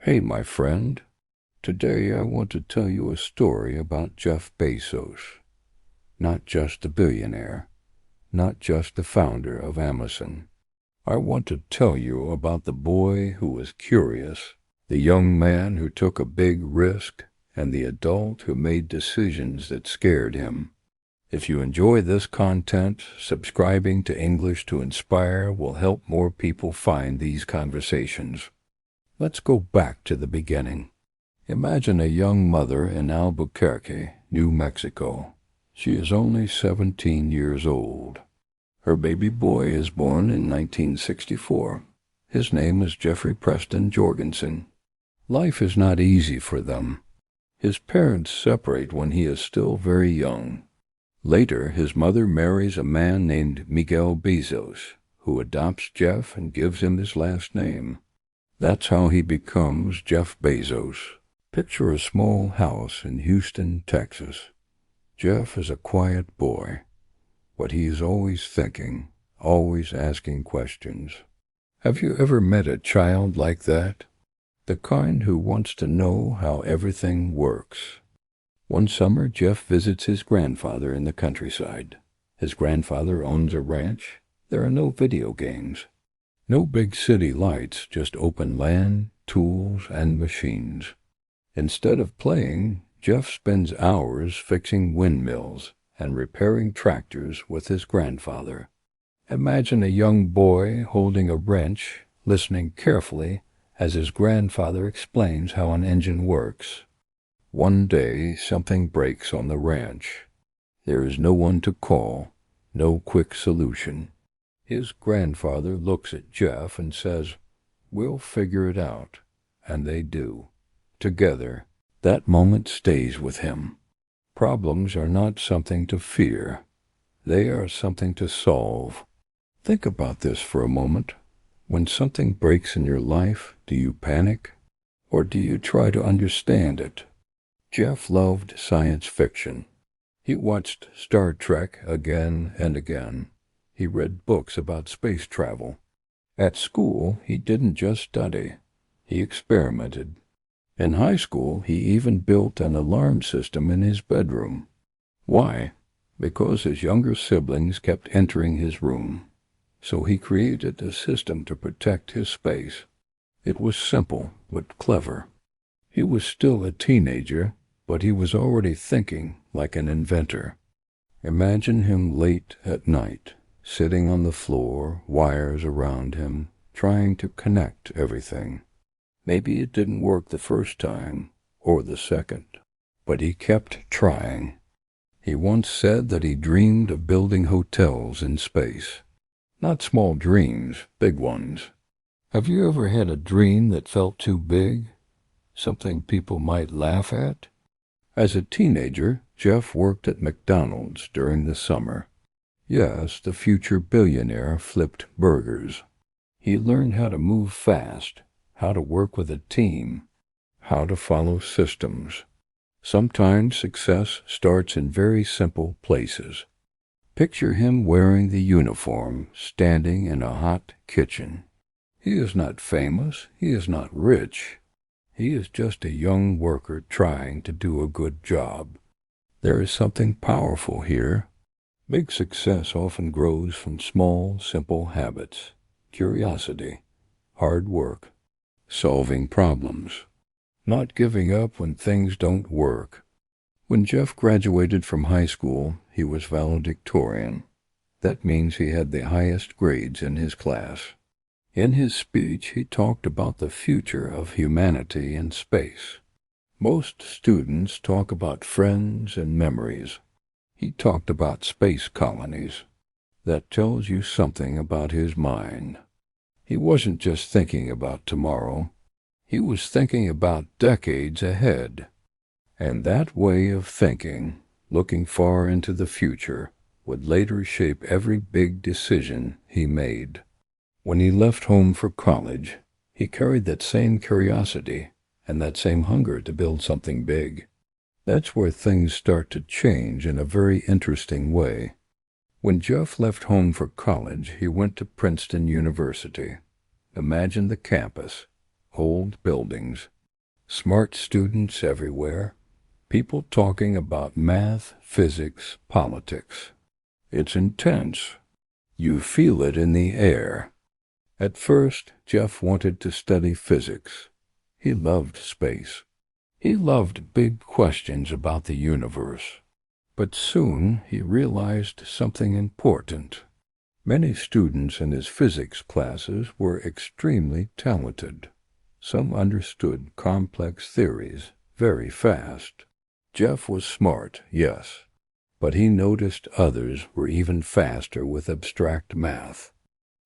Hey, my friend. Today I want to tell you a story about Jeff Bezos. Not just the billionaire, not just the founder of Amazon. I want to tell you about the boy who was curious, the young man who took a big risk, and the adult who made decisions that scared him. If you enjoy this content, subscribing to English to Inspire will help more people find these conversations. Let's go back to the beginning. Imagine a young mother in Albuquerque, New Mexico. She is only 17 years old. Her baby boy is born in 1964. His name is Jeffrey Preston Jorgensen. Life is not easy for them. His parents separate when he is still very young. Later, his mother marries a man named Miguel Bezos, who adopts Jeff and gives him his last name. That's how he becomes Jeff Bezos. Picture a small house in Houston, Texas. Jeff is a quiet boy, but he is always thinking, always asking questions. Have you ever met a child like that? The kind who wants to know how everything works. One summer, Jeff visits his grandfather in the countryside. His grandfather owns a ranch. There are no video games. No big city lights, just open land, tools, and machines. Instead of playing, Jeff spends hours fixing windmills and repairing tractors with his grandfather. Imagine a young boy holding a wrench, listening carefully as his grandfather explains how an engine works. One day, something breaks on the ranch. There is no one to call, no quick solution. His grandfather looks at Jeff and says, "We'll figure it out." And they do. Together. That moment stays with him. Problems are not something to fear. They are something to solve. Think about this for a moment. When something breaks in your life, do you panic? Or do you try to understand it? Jeff loved science fiction. He watched Star Trek again and again. He read books about space travel. At school, he didn't just study. He experimented. In high school, he even built an alarm system in his bedroom. Why? Because his younger siblings kept entering his room. So he created a system to protect his space. It was simple, but clever. He was still a teenager, but he was already thinking like an inventor. Imagine him late at night, sitting on the floor, wires around him, trying to connect everything. Maybe it didn't work the first time, or the second, but he kept trying. He once said that he dreamed of building hotels in space. Not small dreams, big ones. Have you ever had a dream that felt too big? Something people might laugh at? As a teenager, Jeff worked at McDonald's during the summer. Yes, the future billionaire flipped burgers. He learned how to move fast, how to work with a team, how to follow systems. Sometimes success starts in very simple places. Picture him wearing the uniform, standing in a hot kitchen. He is not famous, he is not rich. He is just a young worker trying to do a good job. There is something powerful here. Big success often grows from small, simple habits. Curiosity, hard work, solving problems, not giving up when things don't work. When Jeff graduated from high school, he was valedictorian. That means he had the highest grades in his class. In his speech, he talked about the future of humanity in space. Most students talk about friends and memories. He talked about space colonies. That tells you something about his mind. He wasn't just thinking about tomorrow. He was thinking about decades ahead. And that way of thinking, looking far into the future, would later shape every big decision he made. When he left home for college, he carried that same curiosity and that same hunger to build something big. That's where things start to change in a very interesting way. When Jeff left home for college, he went to Princeton University. Imagine the campus. old buildings, smart students everywhere, people talking about math, physics, politics. It's intense. You feel it in the air. At first, Jeff wanted to study physics. He loved space. He loved big questions about the universe. But soon he realized something important. Many students in his physics classes were extremely talented. Some understood complex theories very fast. Jeff was smart, yes, but he noticed others were even faster with abstract math.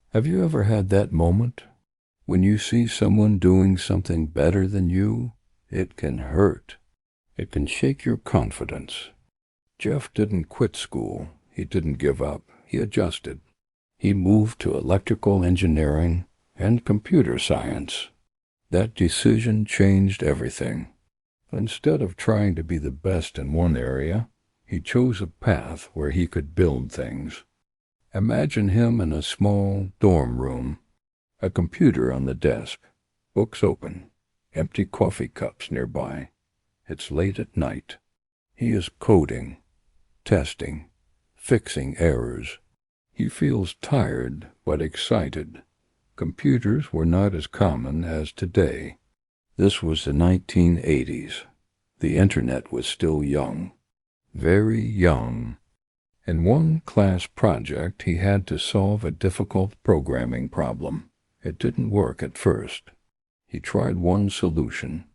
Have you ever had that moment? When you see someone doing something better than you, it can hurt. It can shake your confidence. Jeff didn't quit school. He didn't give up. He adjusted. He moved to electrical engineering and computer science. That decision changed everything. Instead of trying to be the best in one area, he chose a path where he could build things. Imagine him in a small dorm room, a computer on the desk, books open, empty coffee cups nearby. It's late at night. He is coding, testing, fixing errors. He feels tired but excited. Computers were not as common as today. This was the 1980s. The internet was still young, very young. In one class project, he had to solve a difficult programming problem. It didn't work at first. He tried one solution,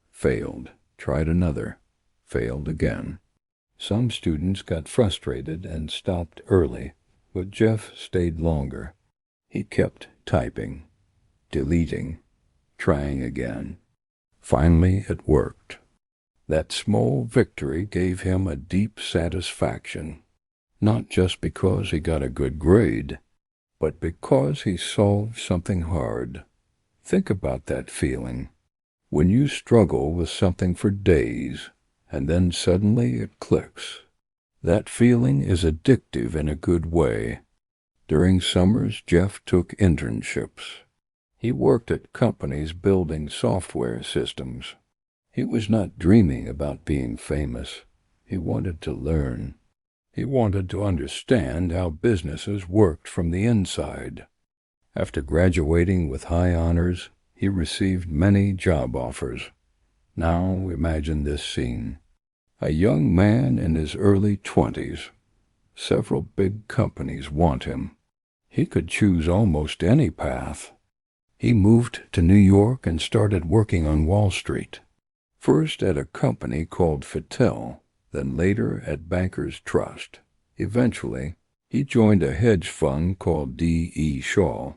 failed, tried another, failed again. Some students got frustrated and stopped early, but Jeff stayed longer. He kept typing, deleting, trying again. Finally, it worked. That small victory gave him a deep satisfaction, not just because he got a good grade, but because he solved something hard. Think about that feeling. When you struggle with something for days, and then suddenly it clicks. That feeling is addictive in a good way. During summers, Jeff took internships. He worked at companies building software systems. He was not dreaming about being famous. He wanted to learn. He wanted to understand how businesses worked from the inside. After graduating with high honors, he received many job offers. Now imagine this scene. A young man in his early 20s. Several big companies want him. He could choose almost any path. He moved to New York and started working on Wall Street. First at a company called Fattel, then later at Bankers Trust. Eventually, he joined a hedge fund called D.E. Shaw.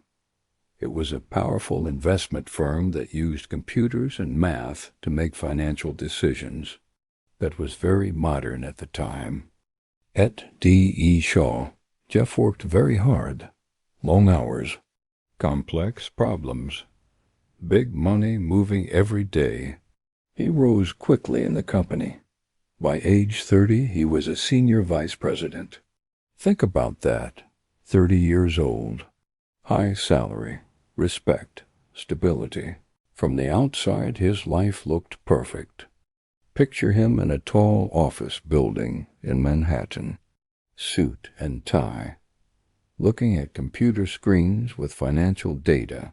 It was a powerful investment firm that used computers and math to make financial decisions. That was very modern at the time. At D.E. Shaw, Jeff worked very hard. Long hours, complex problems, big money moving every day. He rose quickly in the company. By age 30, he was a senior vice president. Think about that. 30 years old. High salary, respect, stability. From the outside, his life looked perfect. Picture him in a tall office building in Manhattan, suit and tie, looking at computer screens with financial data,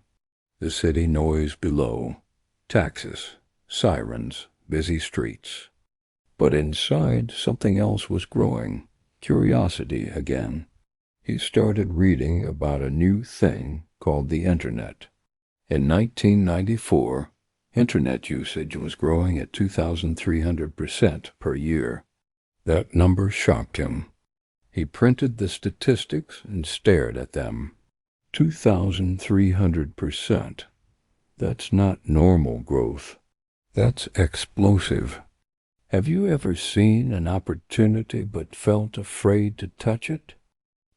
the city noise below, taxes, sirens, busy streets. But inside, something else was growing, curiosity again. He started reading about a new thing called the Internet. In 1994, Internet usage was growing at 2,300% per year. That number shocked him. He printed the statistics and stared at them. 2,300%. That's not normal growth. That's explosive. Have you ever seen an opportunity but felt afraid to touch it?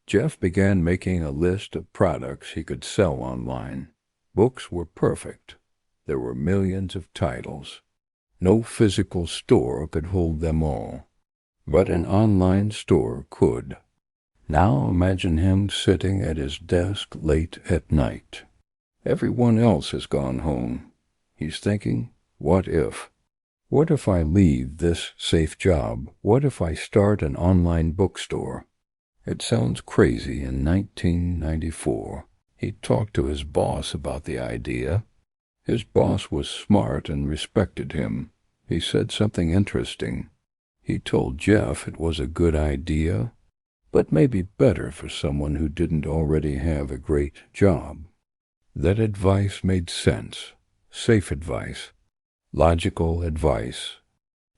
Jeff began making a list of products he could sell online. Books were perfect. There were millions of titles. No physical store could hold them all. But an online store could. Now imagine him sitting at his desk late at night. Everyone else has gone home. He's thinking, what if? What if I leave this safe job? What if I start an online bookstore? It sounds crazy in 1994. He talked to his boss about the idea. His boss was smart and respected him. He said something interesting. He told Jeff it was a good idea, but maybe better for someone who didn't already have a great job. That advice made sense. Safe advice. Logical advice.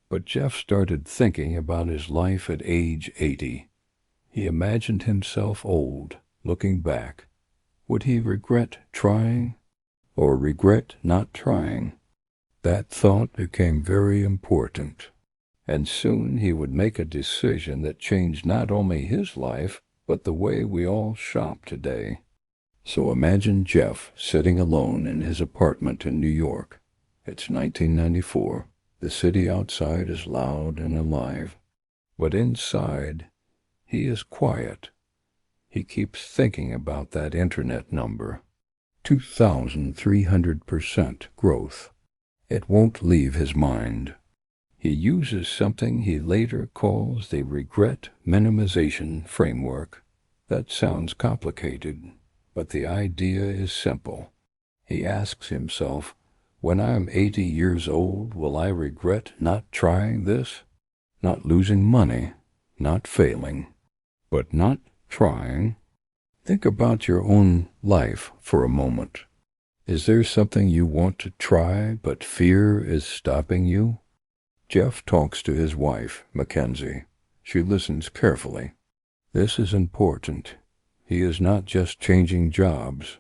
But Jeff started thinking about his life at age 80. He imagined himself old, looking back. Would he regret trying, or regret not trying? That thought became very important, and soon he would make a decision that changed not only his life, but the way we all shop today. So imagine Jeff sitting alone in his apartment in New York. It's 1994. The city outside is loud and alive, but inside, he is quiet. He keeps thinking about that internet number. 2,300% growth. It won't leave his mind. He uses something he later calls the regret minimization framework. That sounds complicated, but the idea is simple. He asks himself, when I'm 80 years old, will I regret not trying this? Not losing money, not failing, but not trying. Think about your own life for a moment. Is there something you want to try, but fear is stopping you? Jeff talks to his wife, Mackenzie. She listens carefully. This is important. He is not just changing jobs.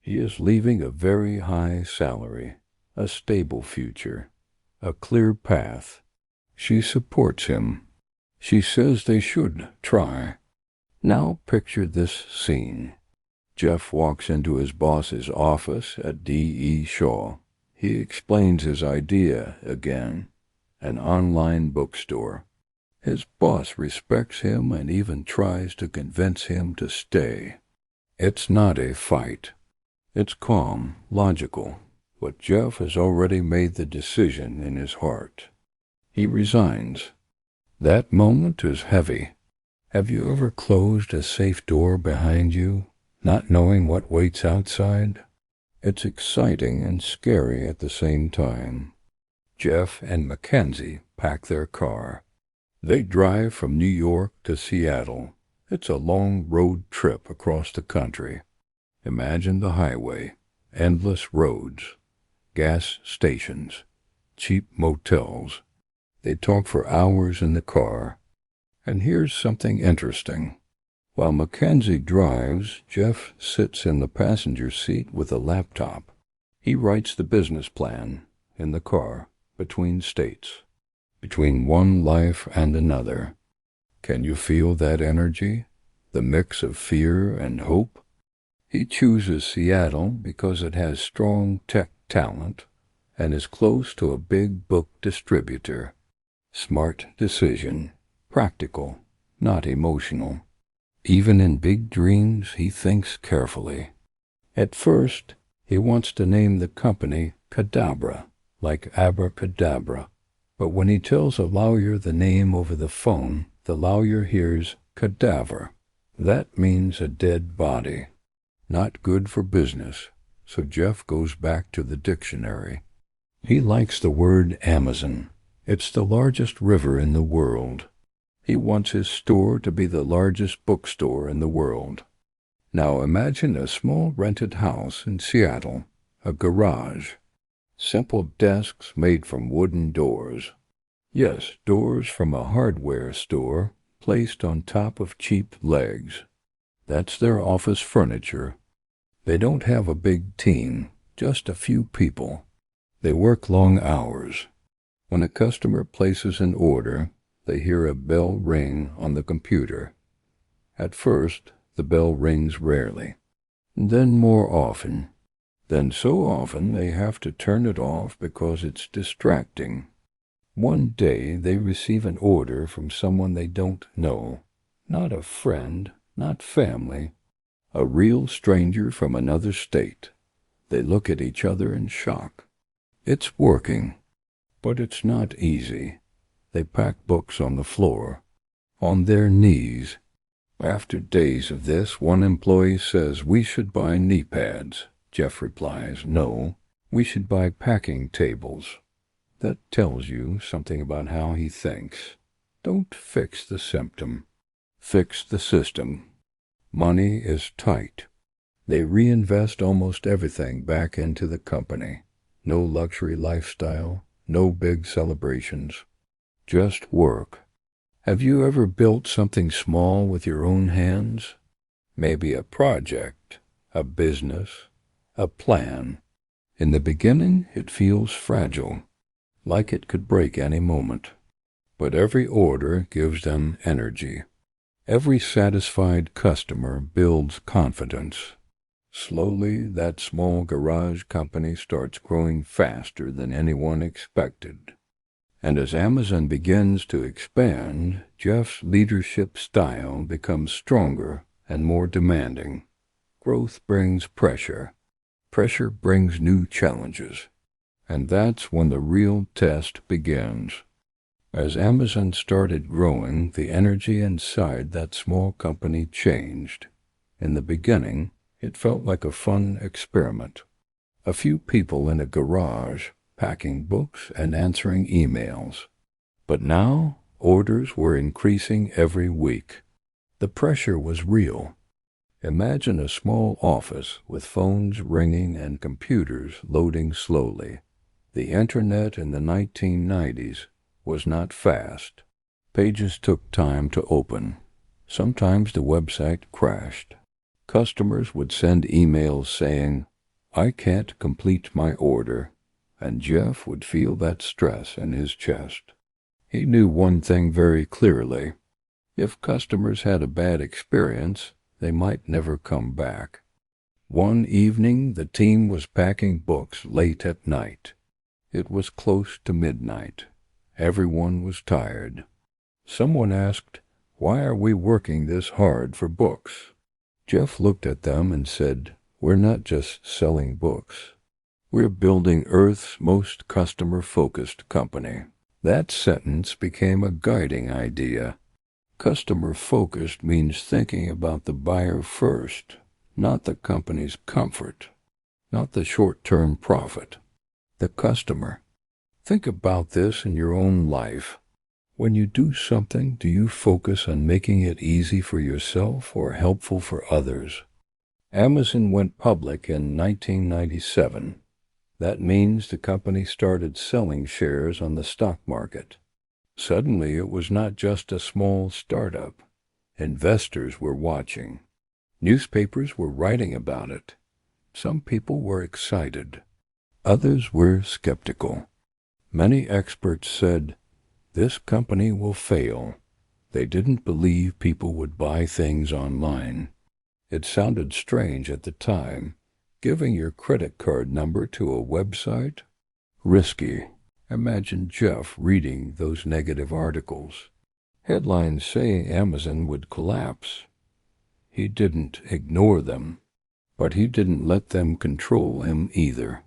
He is leaving a very high salary, a stable future, a clear path. She supports him. She says they should try. Now picture this scene. Jeff walks into his boss's office at D.E. Shaw. He explains his idea again, an online bookstore. His boss respects him and even tries to convince him to stay. It's not a fight. It's calm, logical, but Jeff has already made the decision in his heart. He resigns. That moment is heavy. Have you ever closed a safe door behind you, not knowing what waits outside? It's exciting and scary at the same time. Jeff and Mackenzie pack their car. They drive from New York to Seattle. It's a long road trip across the country. Imagine the highway, endless roads, gas stations, cheap motels. They talk for hours in the car. And here's something interesting. While Mackenzie drives, Jeff sits in the passenger seat with a laptop. He writes the business plan in the car, between states, between one life and another. Can you feel that energy? The mix of fear and hope? He chooses Seattle because it has strong tech talent and is close to a big book distributor. Smart decision. Practical, not emotional. Even in big dreams, he thinks carefully. At first, he wants to name the company Cadabra, like abracadabra. But when he tells a lawyer the name over the phone, the lawyer hears cadaver. That means a dead body. Not good for business, so Jeff goes back to the dictionary. He likes the word Amazon. It's the largest river in the world. He wants his store to be the largest bookstore in the world. Now imagine a small rented house in Seattle, a garage. Simple desks made from wooden doors. Yes, doors from a hardware store placed on top of cheap legs. That's their office furniture. They don't have a big team, just a few people. They work long hours. When a customer places an order, they hear a bell ring on the computer. At first, the bell rings rarely, then more often. Then so often they have to turn it off because it's distracting. One day they receive an order from someone they don't know, not a friend, not family, a real stranger from another state. They look at each other in shock. It's working, but it's not easy. They pack books on the floor, on their knees. After days of this, one employee says, "We should buy knee pads." Jeff replies, "No, we should buy packing tables." That tells you something about how he thinks. Don't fix the symptom. Fix the system. Money is tight. They reinvest almost everything back into the company. No luxury lifestyle, no big celebrations. Just work. Have you ever built something small with your own hands? Maybe a project, a business, a plan. In the beginning, it feels fragile, like it could break any moment. But every order gives them energy. Every satisfied customer builds confidence. Slowly, that small garage company starts growing faster than anyone expected. And as Amazon begins to expand, Jeff's leadership style becomes stronger and more demanding. Growth brings pressure. Pressure brings new challenges. And that's when the real test begins. As Amazon started growing, the energy inside that small company changed. In the beginning, it felt like a fun experiment. A few people in a garage, packing books and answering emails. But now, orders were increasing every week. The pressure was real. Imagine a small office with phones ringing and computers loading slowly. The internet in the 1990s was not fast. Pages took time to open. Sometimes the website crashed. Customers would send emails saying, "I can't complete my order," and Jeff would feel that stress in his chest. He knew one thing very clearly. If customers had a bad experience, they might never come back. One evening, the team was packing books late at night. It was close to midnight. Everyone was tired. Someone asked, "Why are we working this hard for books?" Jeff looked at them and said, "We're not just selling books. We're building Earth's most customer-focused company." That sentence became a guiding idea. Customer-focused means thinking about the buyer first, not the company's comfort, not the short-term profit. The customer. Think about this in your own life. When you do something, do you focus on making it easy for yourself or helpful for others? Amazon went public in 1997. That means the company started selling shares on the stock market. Suddenly, it was not just a small startup. Investors were watching. Newspapers were writing about it. Some people were excited. Others were skeptical. Many experts said, "This company will fail." They didn't believe people would buy things online. It sounded strange at the time. Giving your credit card number to a website? Risky. Imagine Jeff reading those negative articles. Headlines saying Amazon would collapse. He didn't ignore them, but he didn't let them control him either.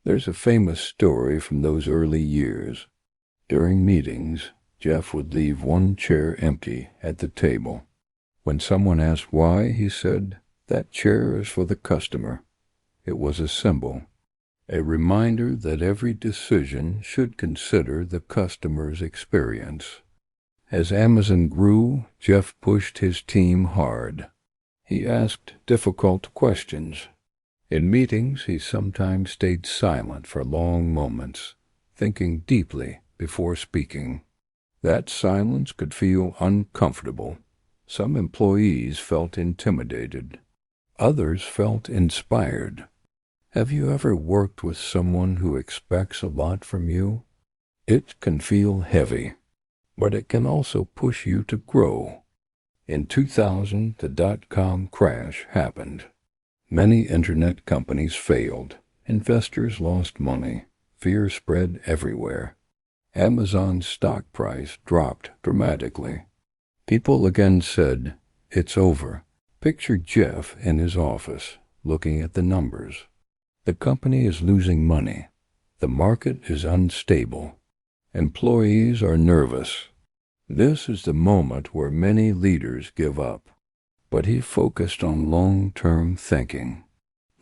There's a famous story from those early years. During meetings, Jeff would leave one chair empty at the table. When someone asked why, he said, "That chair is for the customer." It was a symbol, a reminder that every decision should consider the customer's experience. As Amazon grew, Jeff pushed his team hard. He asked difficult questions. In meetings, he sometimes stayed silent for long moments, thinking deeply before speaking. That silence could feel uncomfortable. Some employees felt intimidated. Others felt inspired. Have you ever worked with someone who expects a lot from you? It can feel heavy, but it can also push you to grow. In 2000, the dot-com crash happened. Many internet companies failed. Investors lost money. Fear spread everywhere. Amazon's stock price dropped dramatically. People again said, "It's over." Picture Jeff in his office, looking at the numbers. The company is losing money. The market is unstable. Employees are nervous. This is the moment where many leaders give up. But he focused on long-term thinking.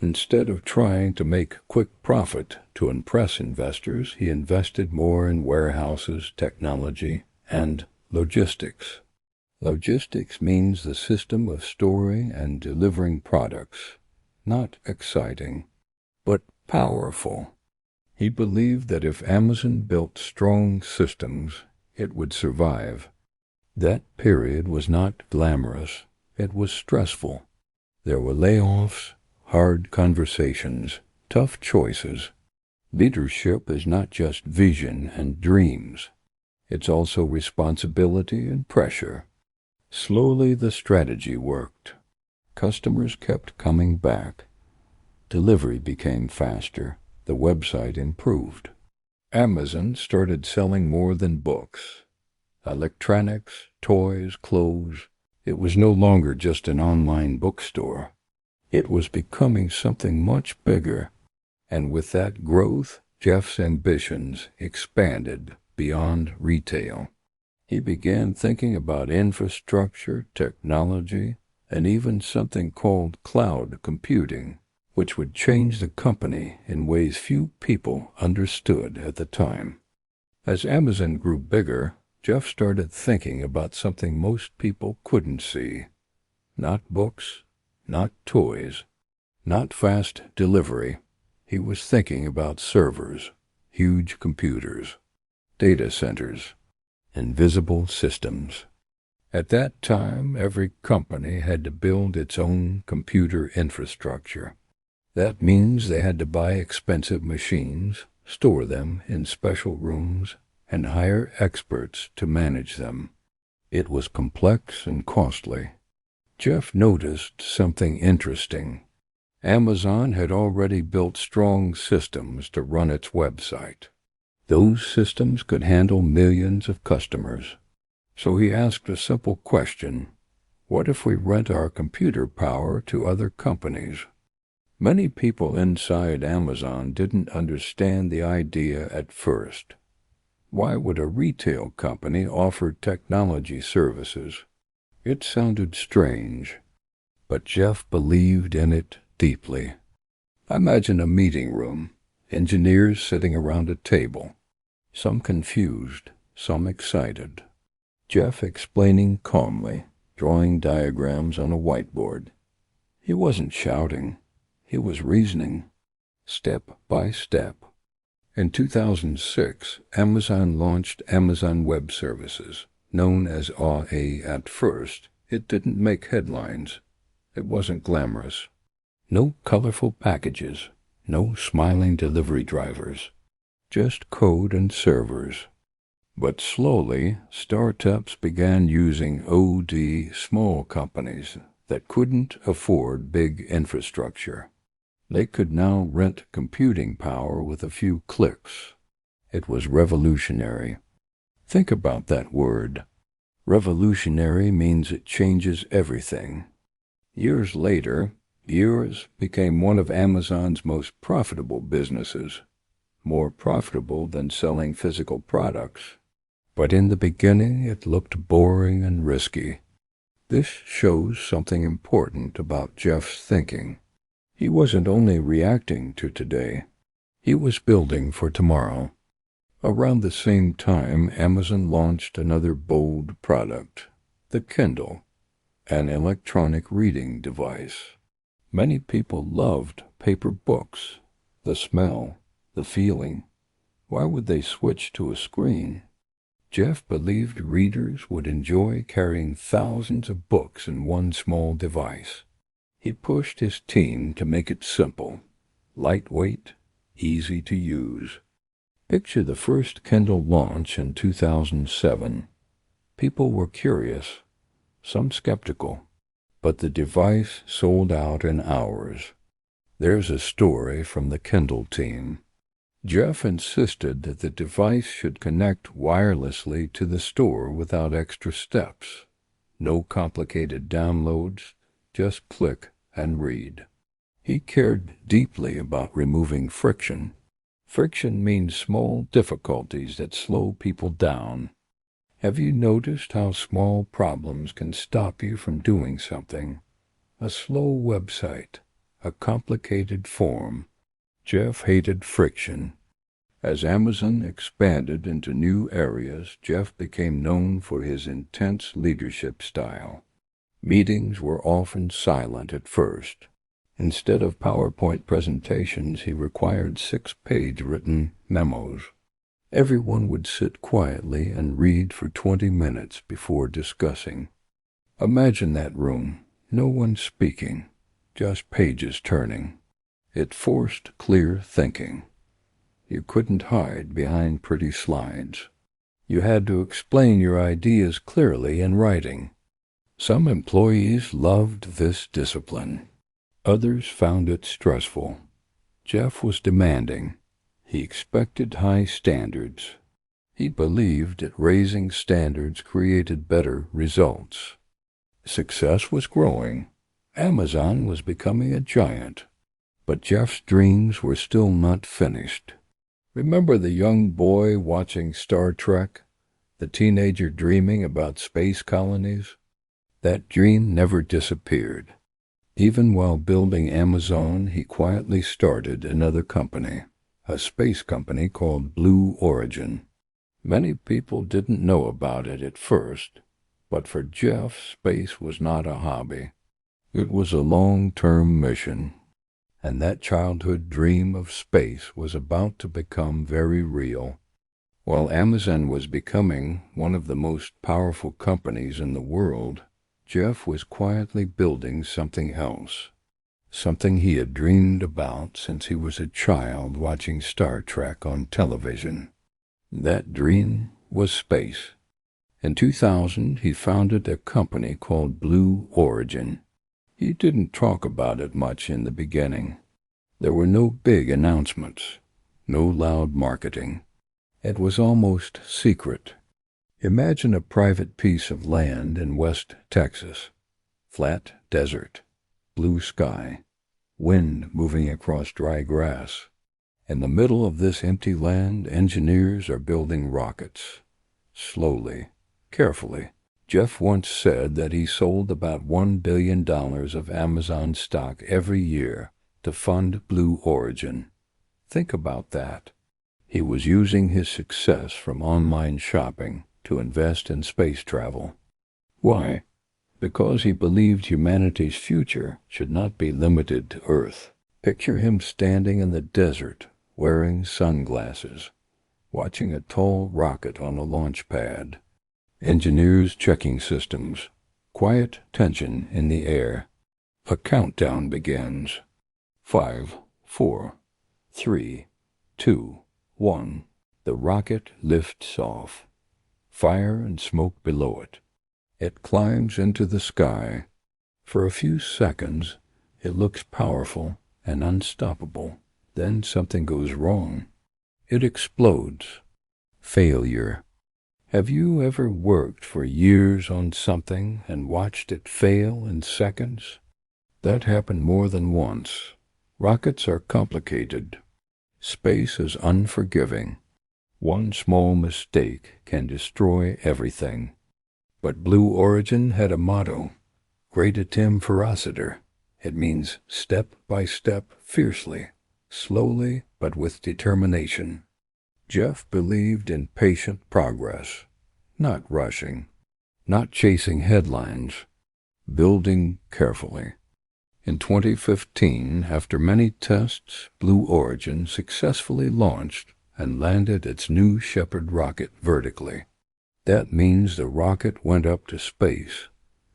Instead of trying to make quick profit to impress investors, he invested more in warehouses, technology, and logistics. Logistics means the system of storing and delivering products. Not exciting, but powerful. He believed that if Amazon built strong systems, it would survive. That period was not glamorous. It was stressful. There were layoffs, hard conversations, tough choices. Leadership is not just vision and dreams. It's also responsibility and pressure. Slowly the strategy worked. Customers kept coming back. Delivery became faster. The website improved. Amazon started selling more than books. Electronics, toys, clothes. It was no longer just an online bookstore. It was becoming something much bigger. And with that growth, Jeff's ambitions expanded beyond retail. He began thinking about infrastructure, technology, and even something called cloud computing, which would change the company in ways few people understood at the time. As Amazon grew bigger, Jeff started thinking about something most people couldn't see. Not books, not toys, not fast delivery. He was thinking about servers, huge computers, data centers, invisible systems. At that time, every company had to build its own computer infrastructure. That means they had to buy expensive machines, store them in special rooms, and hire experts to manage them. It was complex and costly. Jeff noticed something interesting. Amazon had already built strong systems to run its website. Those systems could handle millions of customers. So he asked a simple question: what if we rent our computer power to other companies? Many people inside Amazon didn't understand the idea at first. Why would a retail company offer technology services? It sounded strange, but Jeff believed in it deeply. Imagine a meeting room, engineers sitting around a table, some confused, some excited. Jeff explaining calmly, drawing diagrams on a whiteboard. He wasn't shouting. He was reasoning, step by step. In 2006, Amazon launched Amazon Web Services, known as AA at first. It didn't make headlines. It wasn't glamorous. No colorful packages, no smiling delivery drivers, just code and servers. But slowly, startups began using OD, small companies that couldn't afford big infrastructure. They could now rent computing power with a few clicks. It was revolutionary. Think about that word. Revolutionary means it changes everything. Years later, yours became one of Amazon's most profitable businesses, more profitable than selling physical products. But in the beginning, it looked boring and risky. This shows something important about Jeff's thinking. He wasn't only reacting to today. He was building for tomorrow. Around the same time, Amazon launched another bold product, the Kindle, an electronic reading device. Many people loved paper books, the smell, the feeling. Why would they switch to a screen? Jeff believed readers would enjoy carrying thousands of books in one small device. He pushed his team to make it simple, lightweight, easy to use. Picture the first Kindle launch in 2007. People were curious, some skeptical, but the device sold out in hours. There's a story from the Kindle team. Jeff insisted that the device should connect wirelessly to the store without extra steps. No complicated downloads, just click and read. He cared deeply about removing friction. Friction means small difficulties that slow people down. Have you noticed how small problems can stop you from doing something? A slow website, a complicated form. Jeff hated friction. As Amazon expanded into new areas, Jeff became known for his intense leadership style. Meetings were often silent at first. Instead of PowerPoint presentations, he required 6-page written memos. Everyone would sit quietly and read for 20 minutes before discussing. Imagine that room, no one speaking, just pages turning. It forced clear thinking. You couldn't hide behind pretty slides. You had to explain your ideas clearly in writing. Some employees loved this discipline. Others found it stressful. Jeff was demanding. He expected high standards. He believed that raising standards created better results. Success was growing. Amazon was becoming a giant. But Jeff's dreams were still not finished. Remember the young boy watching Star Trek? The teenager dreaming about space colonies? That dream never disappeared. Even while building Amazon, he quietly started another company, a space company called Blue Origin. Many people didn't know about it at first, but for Jeff, space was not a hobby. It was a long-term mission, and that childhood dream of space was about to become very real. While Amazon was becoming one of the most powerful companies in the world, Jeff was quietly building something else, something he had dreamed about since he was a child watching Star Trek on television. That dream was space. In 2000, he founded a company called Blue Origin. He didn't talk about it much in the beginning. There were no big announcements, no loud marketing. It was almost secret. Imagine a private piece of land in West Texas. Flat desert, blue sky, wind moving across dry grass. In the middle of this empty land, engineers are building rockets. Slowly, carefully. Jeff once said that he sold about $1 billion of Amazon stock every year to fund Blue Origin. Think about that. He was using his success from online shopping to invest in space travel. Why? Because he believed humanity's future should not be limited to Earth. Picture him standing in the desert, wearing sunglasses, watching a tall rocket on a launch pad. Engineers checking systems. Quiet tension in the air. A countdown begins. 5, 4, 3, 2, 1. The rocket lifts off. Fire and smoke below it. It climbs into the sky. For a few seconds, it looks powerful and unstoppable. Then something goes wrong. It explodes. Failure. Have you ever worked for years on something and watched it fail in seconds? That happened more than once. Rockets are complicated. Space is unforgiving. One small mistake can destroy everything. But Blue Origin had a motto, Gradatim ferociter. It means step by step, fiercely, slowly but with determination. Jeff believed in patient progress, not rushing, not chasing headlines, building carefully. In 2015, after many tests, Blue Origin successfully launched and landed its New Shepard rocket vertically. That means the rocket went up to space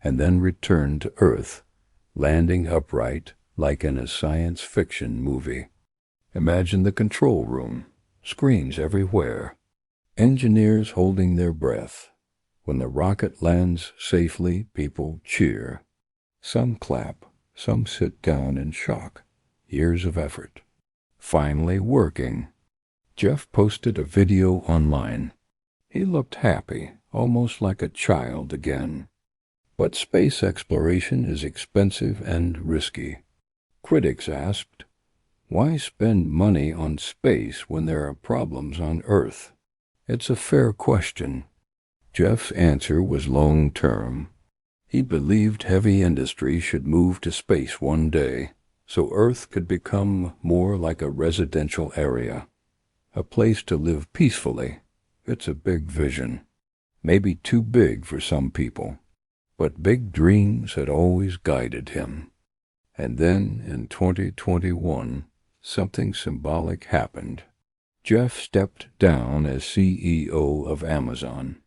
and then returned to Earth, landing upright like in a science fiction movie. Imagine the control room, screens everywhere, engineers holding their breath. When the rocket lands safely, people cheer. Some clap, some sit down in shock. Years of effort. Finally working. Jeff posted a video online. He looked happy, almost like a child again. But space exploration is expensive and risky. Critics asked, Why spend money on space when there are problems on Earth? It's a fair question. Jeff's answer was long-term. He believed heavy industry should move to space one day, so Earth could become more like a residential area, a place to live peacefully. It's a big vision, maybe too big for some people, but big dreams had always guided him. And then, in 2021, something symbolic happened. Jeff stepped down as CEO of Amazon.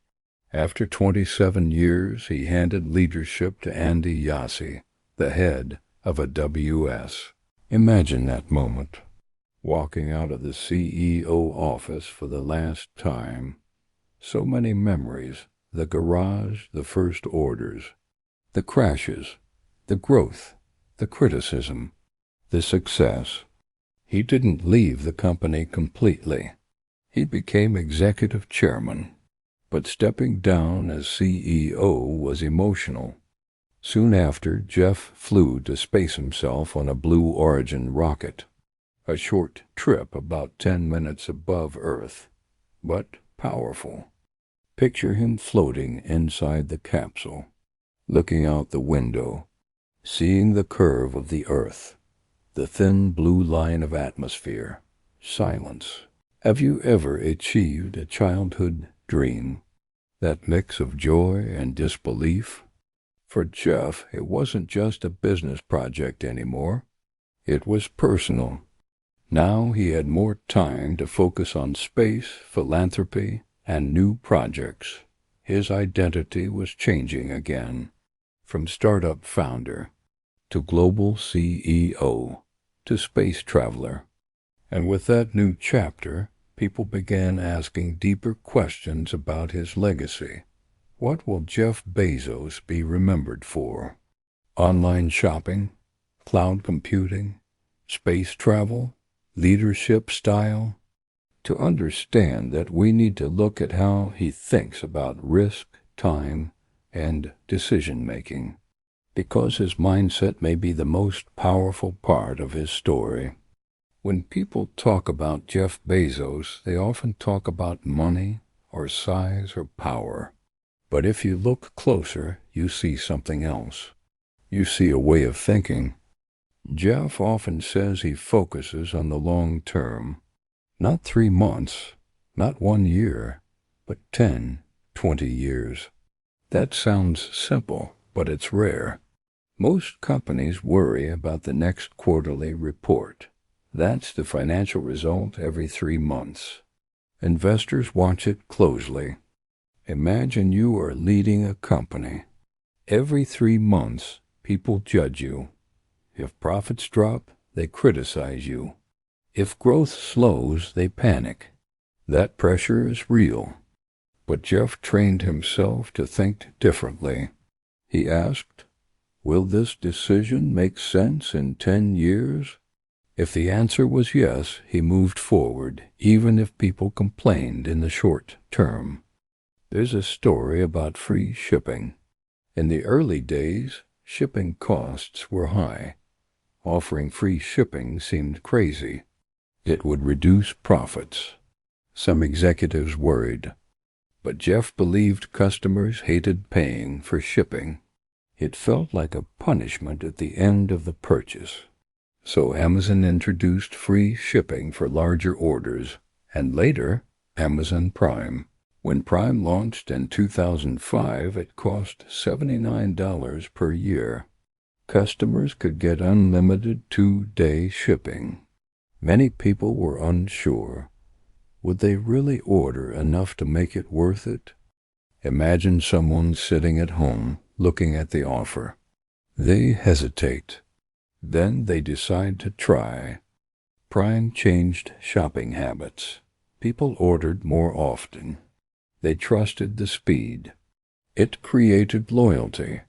After 27 years, he handed leadership to Andy Jassy, the head of AWS. Imagine that moment, walking out of the CEO office for the last time. So many memories, the garage, the first orders, the crashes, the growth, the criticism, the success. He didn't leave the company completely. He became executive chairman, but stepping down as CEO was emotional. Soon after, Jeff flew to space himself on a Blue Origin rocket, a short trip about 10 minutes above Earth, but powerful. Picture him floating inside the capsule, looking out the window, seeing the curve of the Earth, the thin blue line of atmosphere, silence. Have you ever achieved a childhood dream, that mix of joy and disbelief? For Jeff, it wasn't just a business project anymore. It was personal. Now he had more time to focus on space, philanthropy, and new projects. His identity was changing again, from startup founder to global CEO to space traveler. And with that new chapter, people began asking deeper questions about his legacy. What will Jeff Bezos be remembered for? Online shopping, cloud computing, space travel, leadership style? To understand that, we need to look at how he thinks about risk, time, and decision-making, because his mindset may be the most powerful part of his story. When people talk about Jeff Bezos, they often talk about money or size or power. But if you look closer, you see something else. You see a way of thinking. Jeff often says he focuses on the long term. Not 3 months, not 1 year, but 10, 20 years. That sounds simple, but it's rare. Most companies worry about the next quarterly report. That's the financial result every 3 months. Investors watch it closely. Imagine you are leading a company. Every 3 months, people judge you. If profits drop, they criticize you. If growth slows, they panic. That pressure is real. But Jeff trained himself to think differently. He asked, "Will this decision make sense in 10 years?" If the answer was yes, he moved forward, even if people complained in the short term. There's a story about free shipping. In the early days, shipping costs were high. Offering free shipping seemed crazy. It would reduce profits. Some executives worried. But Jeff believed customers hated paying for shipping. It felt like a punishment at the end of the purchase. So Amazon introduced free shipping for larger orders, and later, Amazon Prime. When Prime launched in 2005, it cost $79 per year. Customers could get unlimited 2-day shipping. Many people were unsure. Would they really order enough to make it worth it? Imagine someone sitting at home, looking at the offer. They hesitate. Then they decide to try. Prime changed shopping habits. People ordered more often. They trusted the speed. It created loyalty.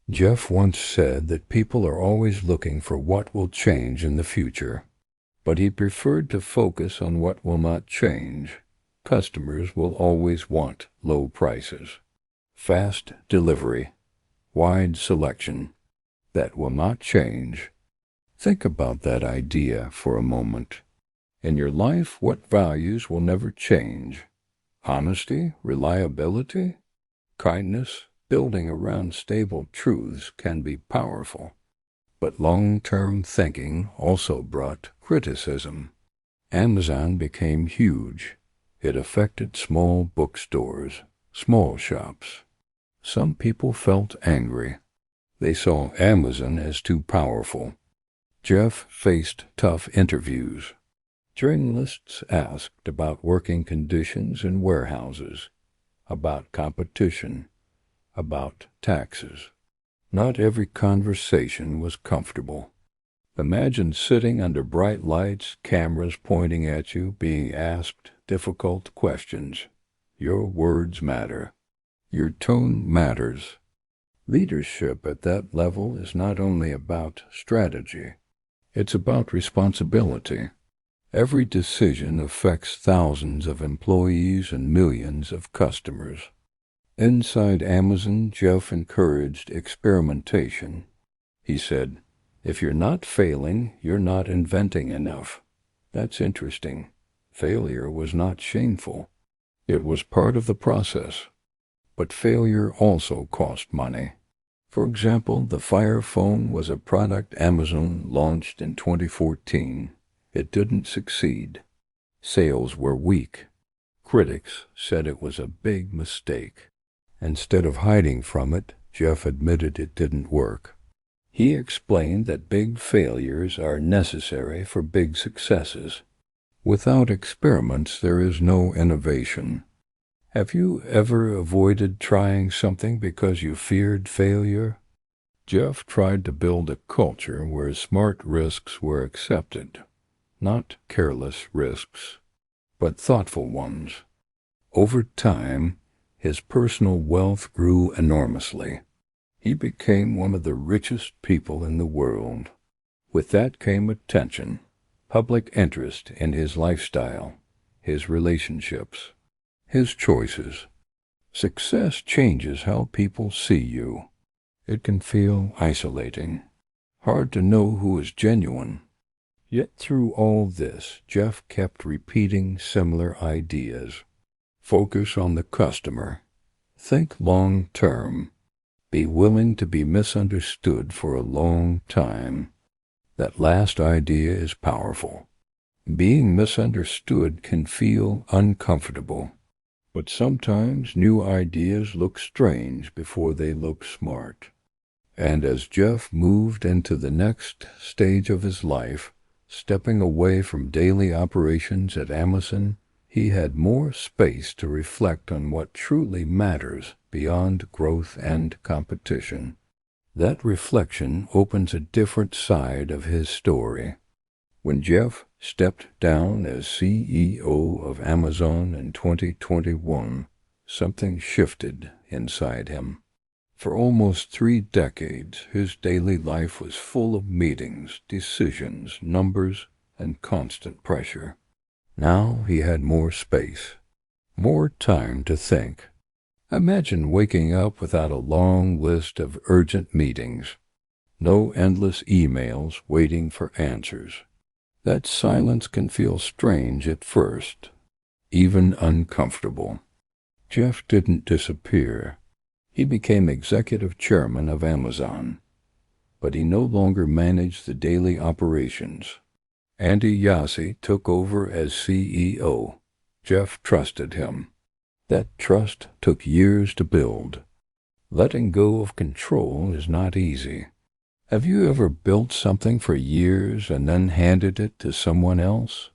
Jeff once said that people are always looking for what will change in the future, but he preferred to focus on what will not change. Customers will always want low prices, fast delivery, wide selection. That will not change. Think about that idea for a moment. In your life, what values will never change? Honesty, reliability, kindness. Building around stable truths can be powerful. But long-term thinking also brought criticism. Amazon became huge. It affected small bookstores, small shops. Some people felt angry. They saw Amazon as too powerful. Jeff faced tough interviews. Journalists asked about working conditions in warehouses, about competition, about taxes. Not every conversation was comfortable. Imagine sitting under bright lights, cameras pointing at you, being asked difficult questions. Your words matter. Your tone matters. Leadership at that level is not only about strategy, it's about responsibility. Every decision affects thousands of employees and millions of customers. Inside Amazon, Jeff encouraged experimentation. He said, "If you're not failing, you're not inventing enough." That's interesting. Failure was not shameful. It was part of the process. But failure also cost money. For example, the Fire Phone was a product Amazon launched in 2014. It didn't succeed. Sales were weak. Critics said it was a big mistake. Instead of hiding from it, Jeff admitted it didn't work. He explained that big failures are necessary for big successes. Without experiments, there is no innovation. Have you ever avoided trying something because you feared failure? Jeff tried to build a culture where smart risks were accepted. Not careless risks, but thoughtful ones. Over time, his personal wealth grew enormously. He became one of the richest people in the world. With that came attention, public interest in his lifestyle, his relationships, his choices. Success changes how people see you. It can feel isolating, hard to know who is genuine. Yet through all this, Jeff kept repeating similar ideas. Focus on the customer. Think long term. Be willing to be misunderstood for a long time. That last idea is powerful. Being misunderstood can feel uncomfortable, but sometimes new ideas look strange before they look smart. And as Jeff moved into the next stage of his life, stepping away from daily operations at Amazon, he had more space to reflect on what truly matters beyond growth and competition. That reflection opens a different side of his story. When Jeff stepped down as CEO of Amazon in 2021, something shifted inside him. For almost 3 decades, his daily life was full of meetings, decisions, numbers, and constant pressure. Now he had more space, more time to think. Imagine waking up without a long list of urgent meetings, no endless emails waiting for answers. That silence can feel strange at first, even uncomfortable. Jeff didn't disappear. He became executive chairman of Amazon, but he no longer managed the daily operations. Andy Jassy took over as CEO. Jeff trusted him. That trust took years to build. Letting go of control is not easy. Have you ever built something for years and then handed it to someone else?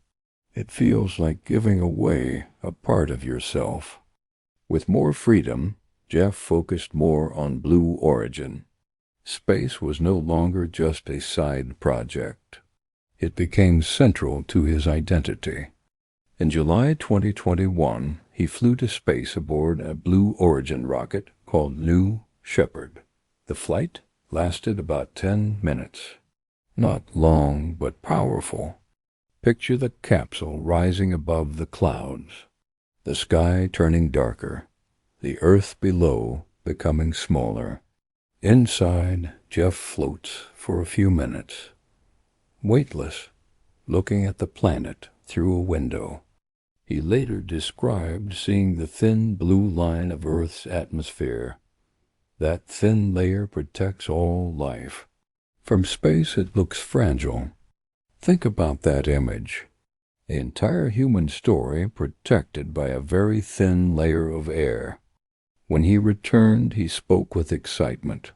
It feels like giving away a part of yourself. With more freedom, Jeff focused more on Blue Origin. Space was no longer just a side project. It became central to his identity. In July 2021, he flew to space aboard a Blue Origin rocket called New Shepard. The flight lasted about 10 minutes. Not long, but powerful. Picture the capsule rising above the clouds, the sky turning darker, the earth below becoming smaller. Inside, Jeff floats for a few minutes. weightless, looking at the planet through a window. He later described seeing the thin blue line of Earth's atmosphere. That thin layer protects all life. From space it looks fragile. Think about that image. The entire human story protected by a very thin layer of air. When he returned, he spoke with excitement,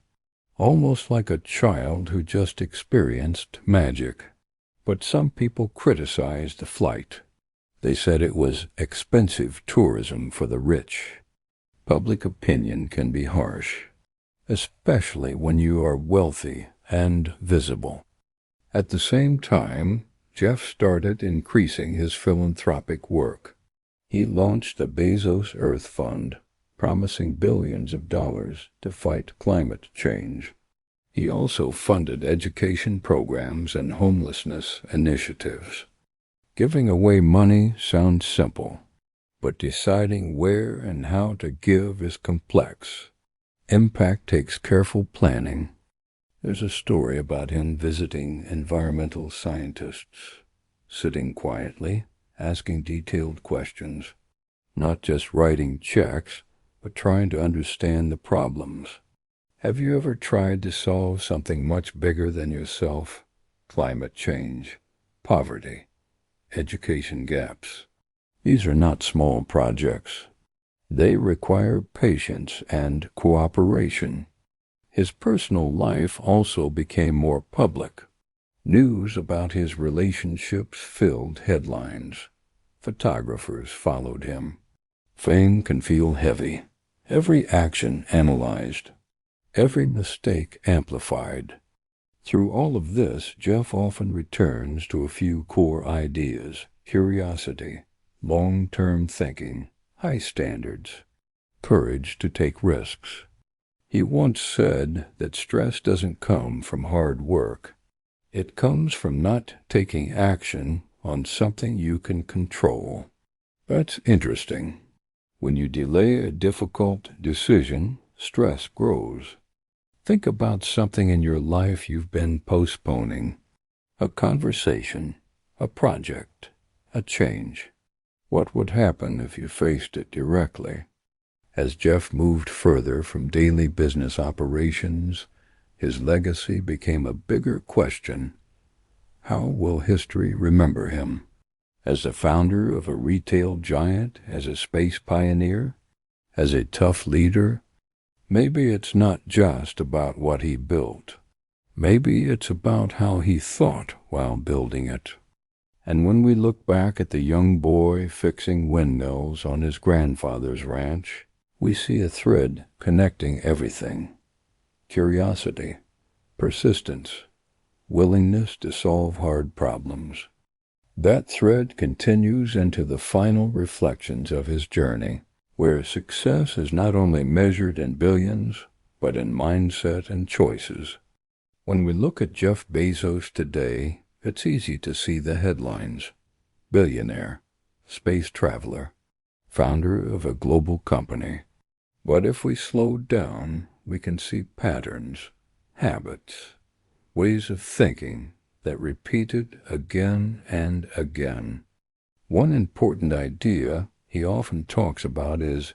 almost like a child who just experienced magic. But some people criticized the flight. They said it was expensive tourism for the rich. Public opinion can be harsh, especially when you are wealthy and visible. At the same time, Jeff started increasing his philanthropic work. He launched the Bezos Earth Fund, promising billions of dollars to fight climate change. He also funded education programs and homelessness initiatives. Giving away money sounds simple, but deciding where and how to give is complex. Impact takes careful planning. There's a story about him visiting environmental scientists, sitting quietly, asking detailed questions, not just writing checks, but trying to understand the problems. Have you ever tried to solve something much bigger than yourself? Climate change, poverty, education gaps. These are not small projects. They require patience and cooperation. His personal life also became more public. News about his relationships filled headlines. Photographers followed him. Fame can feel heavy. Every action analyzed. Every mistake amplified. Through all of this, Jeff often returns to a few core ideas: curiosity, long-term thinking, high standards, courage to take risks. He once said that stress doesn't come from hard work. It comes from not taking action on something you can control. That's interesting. When you delay a difficult decision, stress grows. Think about something in your life you've been postponing. A conversation, a project, a change. What would happen if you faced it directly? As Jeff moved further from daily business operations, his legacy became a bigger question. How will history remember him? As the founder of a retail giant, as a space pioneer, as a tough leader? Maybe it's not just about what he built. Maybe it's about how he thought while building it. And when we look back at the young boy fixing windmills on his grandfather's ranch, we see a thread connecting everything: curiosity, persistence, willingness to solve hard problems. That thread continues into the final reflections of his journey, where success is not only measured in billions, but in mindset and choices. When we look at Jeff Bezos today, it's easy to see the headlines: billionaire, space traveler, founder of a global company. But if we slow down, we can see patterns, habits, ways of thinking that repeated again and again. One important idea he often talks about is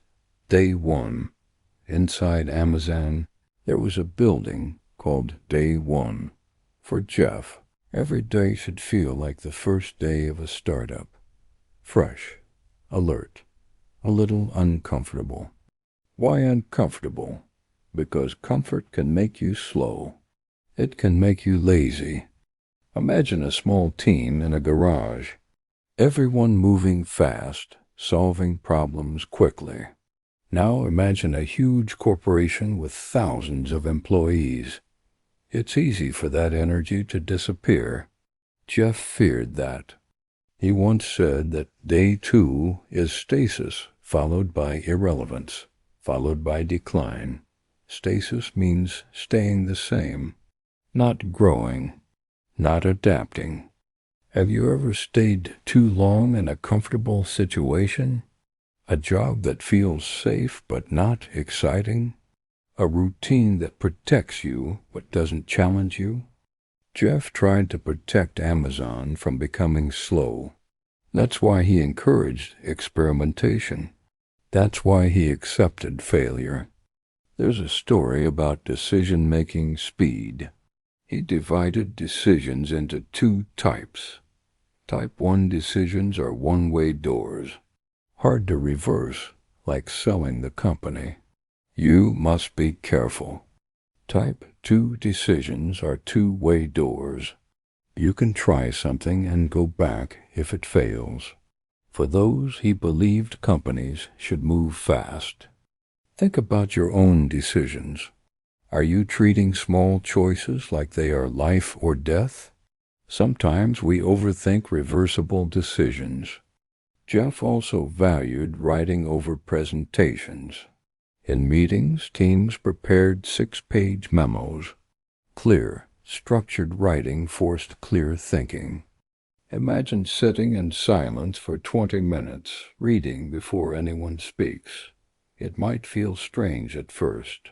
Day One. Inside Amazon, there was a building called Day One. For Jeff, every day should feel like the first day of a startup. Fresh, alert, a little uncomfortable. Why uncomfortable? Because comfort can make you slow. It can make you lazy. Imagine a small team in a garage. Everyone moving fast, solving problems quickly. Now imagine a huge corporation with thousands of employees. It's easy for that energy to disappear. Jeff feared that. He once said that Day 2 is stasis, followed by irrelevance, followed by decline. Stasis means staying the same, not growing, not adapting. Have you ever stayed too long in a comfortable situation? A job that feels safe but not exciting? A routine that protects you but doesn't challenge you? Jeff tried to protect Amazon from becoming slow. That's why he encouraged experimentation. That's why he accepted failure. There's a story about decision-making speed. He divided decisions into two types. Type 1 decisions are one-way doors, hard to reverse, like selling the company. You must be careful. Type 2 decisions are two-way doors. You can try something and go back if it fails. For those, he believed companies should move fast. Think about your own decisions. Are you treating small choices like they are life or death? Sometimes we overthink reversible decisions. Jeff also valued writing over presentations. In meetings, teams prepared 6-page memos. Clear, structured writing forced clear thinking. Imagine sitting in silence for 20 minutes, reading before anyone speaks. It might feel strange at first,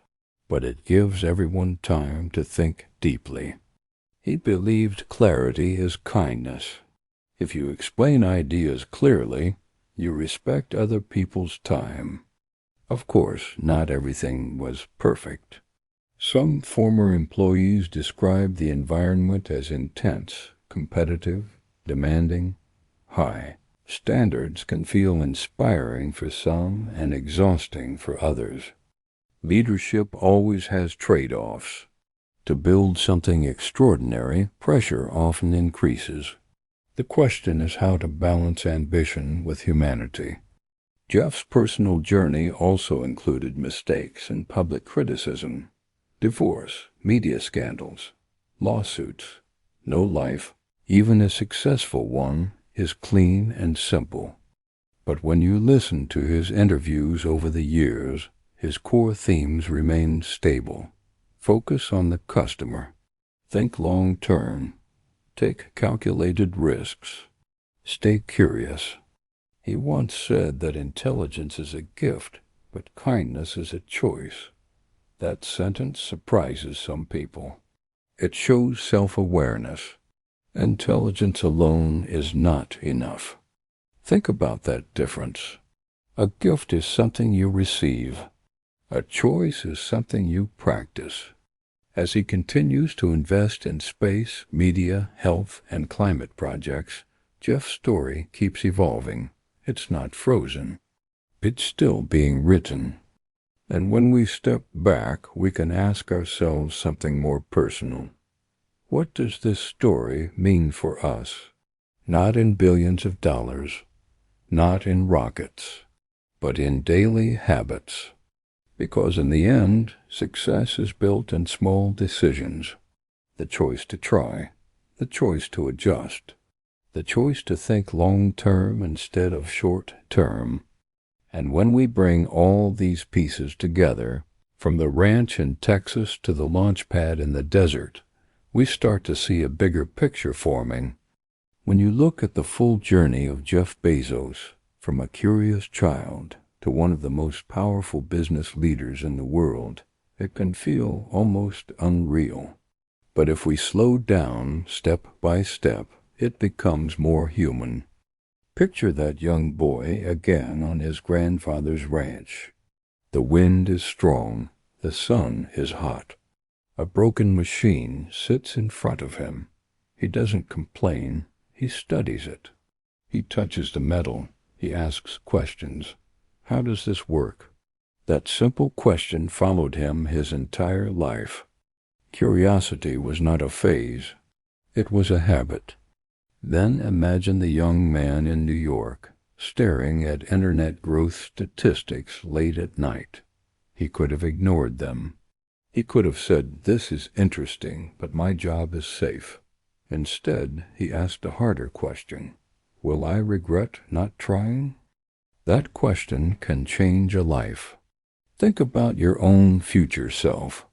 but it gives everyone time to think deeply. He believed clarity is kindness. If you explain ideas clearly, you respect other people's time. Of course, not everything was perfect. Some former employees described the environment as intense, competitive, demanding, high. Standards can feel inspiring for some and exhausting for others. Leadership always has trade-offs. To build something extraordinary, pressure often increases. The question is how to balance ambition with humanity. Jeff's personal journey also included mistakes and public criticism. Divorce, media scandals, lawsuits. No life, even a successful one, is clean and simple. But when you listen to his interviews over the years, his core themes remain stable. Focus on the customer. Think long-term. Take calculated risks. Stay curious. He once said that intelligence is a gift, but kindness is a choice. That sentence surprises some people. It shows self-awareness. Intelligence alone is not enough. Think about that difference. A gift is something you receive. A choice is something you practice. As he continues to invest in space, media, health, and climate projects, Jeff's story keeps evolving. It's not frozen. It's still being written. And when we step back, we can ask ourselves something more personal. What does this story mean for us? Not in billions of dollars, not in rockets, but in daily habits. Because in the end, success is built in small decisions. The choice to try, the choice to adjust, the choice to think long-term instead of short-term. And when we bring all these pieces together, from the ranch in Texas to the launch pad in the desert, we start to see a bigger picture forming. When you look at the full journey of Jeff Bezos, from a curious child to one of the most powerful business leaders in the world, it can feel almost unreal. But if we slow down step by step, it becomes more human. Picture that young boy again on his grandfather's ranch. The wind is strong, the sun is hot. A broken machine sits in front of him. He doesn't complain, he studies it. He touches the metal, he asks questions. How does this work? That simple question followed him his entire life. Curiosity was not a phase, it was a habit. Then imagine the young man in New York, staring at internet growth statistics late at night. He could have ignored them. He could have said, "This is interesting, but my job is safe." Instead, he asked a harder question. Will I regret not trying? That question can change a life. Think about your own future self.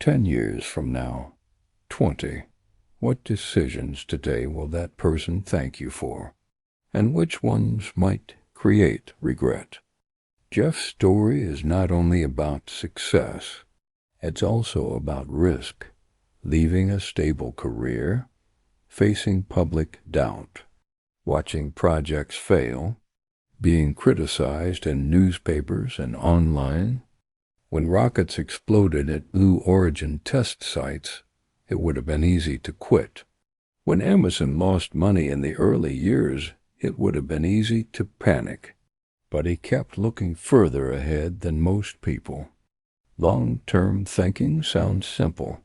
10 years from now, 20. What decisions today will that person thank you for? And which ones might create regret? Jeff's story is not only about success, it's also about risk. leaving a stable career, facing public doubt, watching projects fail, being criticized in newspapers and online. When rockets exploded at Blue Origin test sites, it would have been easy to quit. When Emerson lost money in the early years, it would have been easy to panic. But he kept looking further ahead than most people. Long-term thinking sounds simple,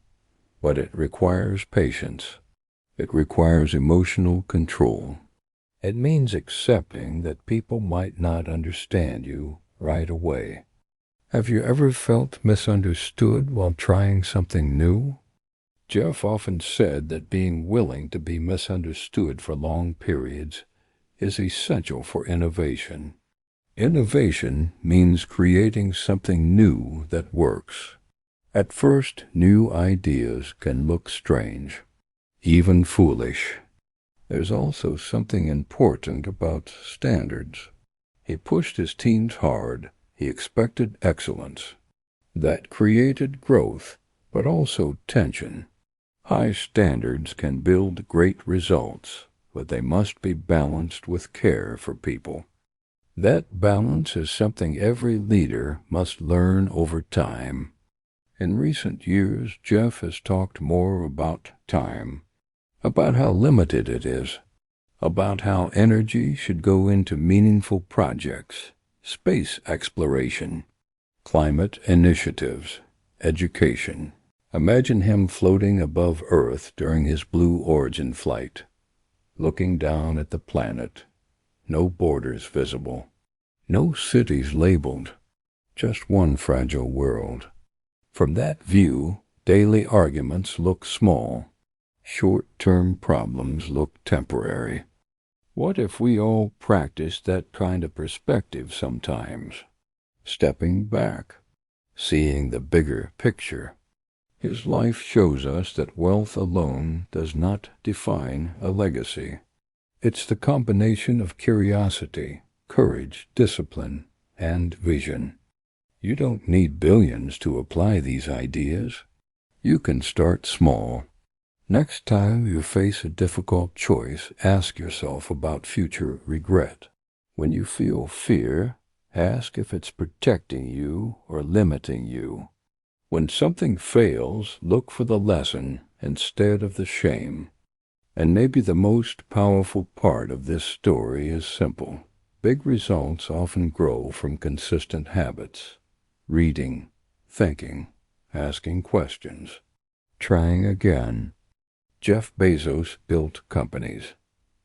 but it requires patience. It requires emotional control. It means accepting that people might not understand you right away. Have you ever felt misunderstood while trying something new? Jeff often said that being willing to be misunderstood for long periods is essential for innovation. Innovation means creating something new that works. At first, new ideas can look strange, even foolish. There's also something important about standards. He pushed his teams hard. He expected excellence. That created growth, but also tension. High standards can build great results, but they must be balanced with care for people. That balance is something every leader must learn over time. In recent years, Jeff has talked more about time, about how limited it is, about how energy should go into meaningful projects, space exploration, climate initiatives, education. Imagine him floating above Earth during his Blue Origin flight, looking down at the planet. No borders visible, no cities labeled, just one fragile world. From that view, daily arguments look small. Short-term problems look temporary. What if we all practiced that kind of perspective sometimes? Stepping back, seeing the bigger picture. His life shows us that wealth alone does not define a legacy. It's the combination of curiosity, courage, discipline, and vision. You don't need billions to apply these ideas. You can start small. Next time you face a difficult choice, ask yourself about future regret. When you feel fear, ask if it's protecting you or limiting you. When something fails, look for the lesson instead of the shame. And maybe the most powerful part of this story is simple. Big results often grow from consistent habits. Reading, thinking, asking questions, trying again. Jeff Bezos built companies.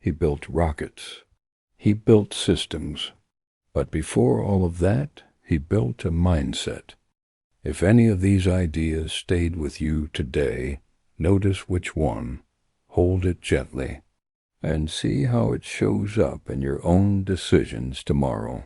He built rockets. He built systems. But before all of that, he built a mindset. If any of these ideas stayed with you today, notice which one. Hold it gently, and see how it shows up in your own decisions tomorrow.